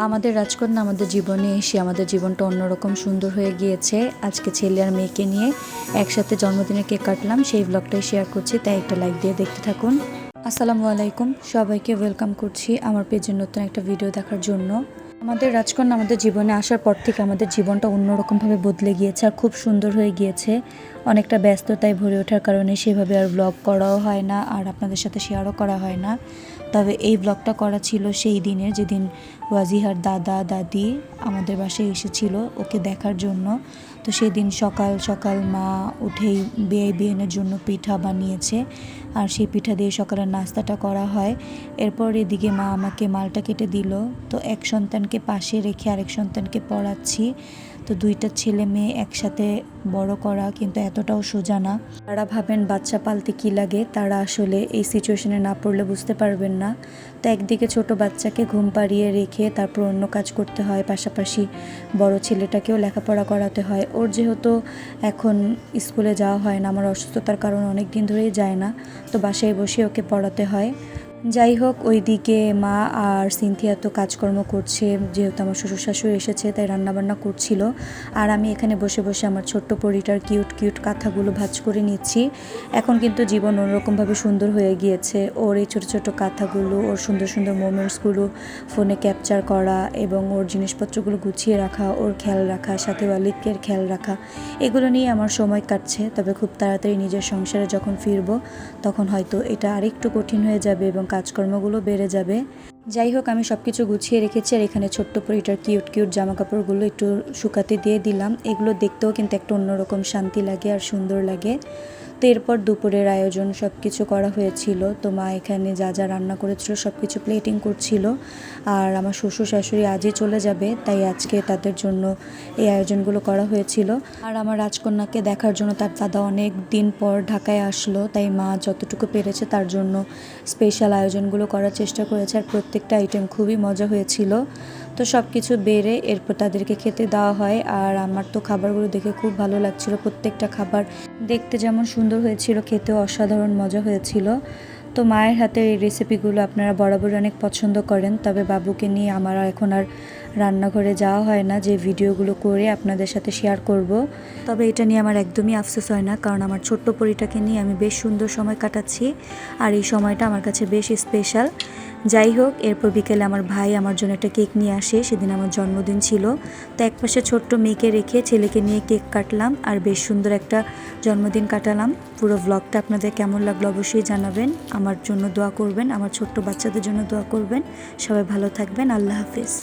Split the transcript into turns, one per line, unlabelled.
আমাদের রাজকন্যা আমাদের জীবনে এসে আমাদের জীবনটা অন্যরকম সুন্দর হয়ে গিয়েছে। আজকে ছেলে আর মেয়েকে নিয়ে একসাথে জন্মদিনের কেক কাটলাম, সেই ব্লগটাই শেয়ার করছি, তাই একটা লাইক দিয়ে দেখতে থাকুন। আসসালামু আলাইকুম, সবাইকে ওয়েলকাম করছি আমার পেজের নতুন একটা ভিডিও দেখার জন্য। আমাদের রাজকন্যা আমাদের জীবনে আসার পর থেকে আমাদের জীবনটা অন্যরকমভাবে বদলে গিয়েছে আর খুব সুন্দর হয়ে গিয়েছে। অনেকটা ব্যস্ততায় ভরে ওঠার কারণে সেভাবে আর ব্লগ করাও হয় না আর আপনাদের সাথে শেয়ারও করা হয় না। তবে এই ব্লগটা করা ছিল সেই দিনের যেদিন ওয়াজিহার দাদা দাদি আমাদের বাসায় এসেছিল ওকে দেখার জন্য। তো সেদিন সকাল সকাল মা উঠেই বিয়ের জন্য পিঠা বানিয়েছে আর সেই পিঠা দিয়ে সকালের নাস্তাটা করা হয়। এরপর এদিকে মা আমাকে মালটা কেটে দিল। তো এক সন্তানকে পাশে রেখে আরেক সন্তানকে পড়াচ্ছি। তো দুইটা ছেলে মেয়ে একসাথে বড় করা কিন্তু এতটাও সোজা না। তারা ভাবেন বাচ্চা পালতে কী লাগে, তারা আসলে এই সিচুয়েশনে না পড়লে বুঝতে পারবেন না। তো একদিকে ছোট বাচ্চাকে ঘুম পাড়িয়ে রেখে তারপর অন্য কাজ করতে হয়, পাশাপাশি বড় ছেলেটাকেও লেখাপড়া করাতে হয়। ওর যেহেতু এখন স্কুলে যাওয়া হয় না, আমার অসুস্থতার কারণে অনেক দিন ধরেই যায় না, তো বাসায় বসে ওকে পড়াতে হয়। যাই হোক, ওইদিকে মা আর সিনথিয়া তো কাজকর্ম করছে, যেহেতু আমার শ্বশুর শাশুড়ি এসেছে তাই রান্নাবান্না করছিল। আর আমি এখানে বসে বসে আমার ছোট্ট পরিটার কিউট কিউট কাঁথাগুলো ভাঁজ করে নিচ্ছি। এখন কিন্তু জীবন অন্যরকমভাবে সুন্দর হয়ে গিয়েছে। ওর এই ছোটো ছোটো কাঁথাগুলো, ওর সুন্দর সুন্দর মোমেন্টসগুলো ফোনে ক্যাপচার করা এবং ওর জিনিসপত্রগুলো গুছিয়ে রাখা, ওর খেয়াল রাখা, সাথে ওয়ালিদকের খেয়াল রাখা, এগুলো নিয়ে আমার সময় কাটছে। তবে খুব তাড়াতাড়ি নিজের সংসারে যখন ফিরবো তখন হয়তো এটা আরেকটু কঠিন হয়ে যাবে এবং কাজকর্মগুলো বেড়ে যাবে। যাই হোক, আমি সব কিছু গুছিয়ে রেখেছি আর এখানে ছোট্ট পরিটার কিউট কিউট জামা কাপড়গুলো একটু শুকাতে দিয়ে দিলাম। এগুলো দেখতেও কিন্তু একটা অন্যরকম শান্তি লাগে আর সুন্দর লাগে। তো এরপর দুপুরের আয়োজন সব কিছু করা হয়েছিল। তো মা এখানে যা যা রান্না করেছিল সব কিছু প্লেটিং করছিল। আর আমার শ্বশুর শাশুড়ি আজই চলে যাবে, তাই আজকে তাদের জন্য এই আয়োজনগুলো করা হয়েছিল। আর আমার রাজকন্যাকে দেখার জন্য তার দাদা অনেক দিন পর ঢাকায় আসলো, তাই মা যতটুকু পেরেছে তার জন্য স্পেশাল আয়োজনগুলো করার চেষ্টা করেছে আর প্রত্যেকটা আইটেম খুবই মজা হয়েছিল। তো সব কিছু বেড়ে এরপর তাদেরকে খেতে দেওয়া হয়। আর আমার তো খাবারগুলো দেখে খুব ভালো লাগছিল। প্রত্যেকটা খাবার দেখতে যেমন সুন্দর হয়েছিল, খেতেও অসাধারণ মজা হয়েছিল। তো মায়ের হাতের এই রেসিপিগুলো আপনারা বরাবরই অনেক পছন্দ করেন, তবে বাবুকে নিয়ে আমার এখন আর রান্নাঘরে যাওয়া হয় না যে ভিডিওগুলো করে আপনাদের সাথে শেয়ার করব। তবে এটা নিয়ে আমার একদমই আফসোস হয় না, কারণ আমার ছোট্ট পরিটাকে নিয়ে আমি বেশ সুন্দর সময় কাটাচ্ছি আর এই সময়টা আমার কাছে বেশ স্পেশাল। যাই হোক, এরপর বিকেলে আমার ভাই আমার জন্য একটা কেক নিয়ে আসে। সেদিন আমার জন্মদিন ছিল, তো একপাশে ছোট্ট মেয়েকে রেখে ছেলেকে নিয়ে কেক কাটলাম আর বেশ সুন্দর একটা জন্মদিন কাটালাম। পুরো ব্লগটা আপনাদের কেমন লাগলো অবশ্যই জানাবেন। আমার জন্য দোয়া করবেন, আমার ছোট্ট বাচ্চাদের জন্য দোয়া করবেন। সবাই ভালো থাকবেন। আল্লাহ হাফিজ।